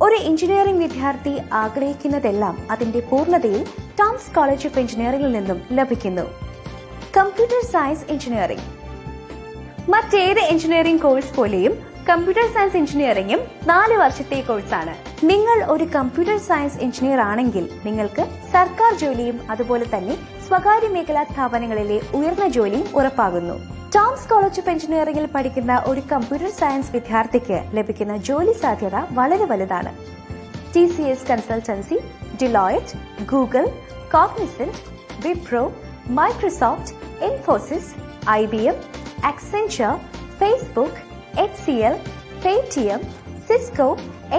ഒരു എഞ്ചിനീയറിംഗ് വിദ്യാർത്ഥി ആഗ്രഹിക്കുന്നതെല്ലാം അതിന്റെ പൂർണ്ണതയിൽ ടോംസ് കോളേജ് ഓഫ് എഞ്ചിനീയറിംഗിൽ നിന്നും ലഭിക്കുന്നു. Computer science engineering. മറ്റേത് എഞ്ചിനീയറിംഗ് കോഴ്സ് പോലെയും കമ്പ്യൂട്ടർ സയൻസ് എഞ്ചിനീയറിംഗും 4 വർഷത്തെ കോഴ്സാണ്. നിങ്ങൾ ഒരു കമ്പ്യൂട്ടർ സയൻസ് എഞ്ചിനീയർ ആണെങ്കിൽ നിങ്ങൾക്ക് സർക്കാർ ജോലിയും അതുപോലെ തന്നെ സ്വകാര്യ മേഖലാ സ്ഥാപനങ്ങളിലെ ഉയർന്ന ജോലിയും ഉറപ്പാകുന്നു. ടോംസ് കോളേജ് ഓഫ് എഞ്ചിനീയറിംഗിൽ പഠിക്കുന്ന ഒരു കമ്പ്യൂട്ടർ സയൻസ് വിദ്യാർത്ഥിക്ക് ലഭിക്കുന്ന ജോലി സാധ്യത വളരെ വലുതാണ്. TCS consultancy, Deloitte, Google, Cognizant, Wipro, Microsoft, Infosys, IBM, Accenture, Facebook, HCL, Paytm, Cisco,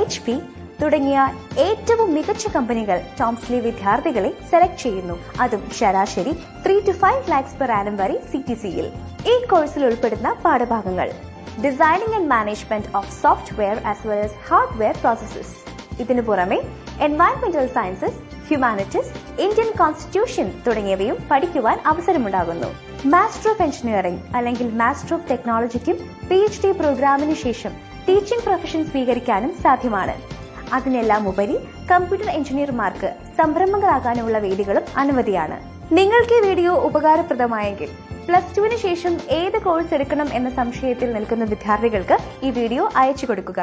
HP തുടങ്ങിയ ഏറ്റവും മികച്ച കമ്പനികൾ ടോംസിലെ വിദ്യാർത്ഥികളെ സെലക്ട് ചെയ്യുന്നു. അതും ശരാശരി 3 to 5 lakhs per annum വരെ CTC-യിൽ. ഈ കോഴ്സിൽ ഉൾപ്പെടുന്ന പാഠഭാഗങ്ങൾ: designing and management of software as well as hardware processes. ഇതിനു പുറമെ environmental sciences, humanities, Indian constitution തുടങ്ങിയവയും പഠിക്കുവാൻ അവസരമുണ്ടാകുന്നു. മാസ്റ്റർ ഓഫ് എഞ്ചിനീയറിംഗ് അല്ലെങ്കിൽ മാസ്റ്റർ ഓഫ് ടെക്നോളജിക്കും PhD പ്രോഗ്രാമിന് ശേഷം ടീച്ചിംഗ് പ്രൊഫഷൻ സ്വീകരിക്കാനും സാധ്യമാണ്. അതിനെല്ലാം ഉപരി കമ്പ്യൂട്ടർ എഞ്ചിനീയർമാർക്ക് സംരംഭകരാകാനുള്ള വേദികളും അനവധിയാണ്. നിങ്ങൾക്ക് ഈ വീഡിയോ ഉപകാരപ്രദമായെങ്കിൽ +2 ശേഷം ഏത് കോഴ്സ് എടുക്കണം എന്ന സംശയത്തിൽ നിൽക്കുന്ന വിദ്യാർത്ഥികൾക്ക് ഈ വീഡിയോ അയച്ചു കൊടുക്കുക.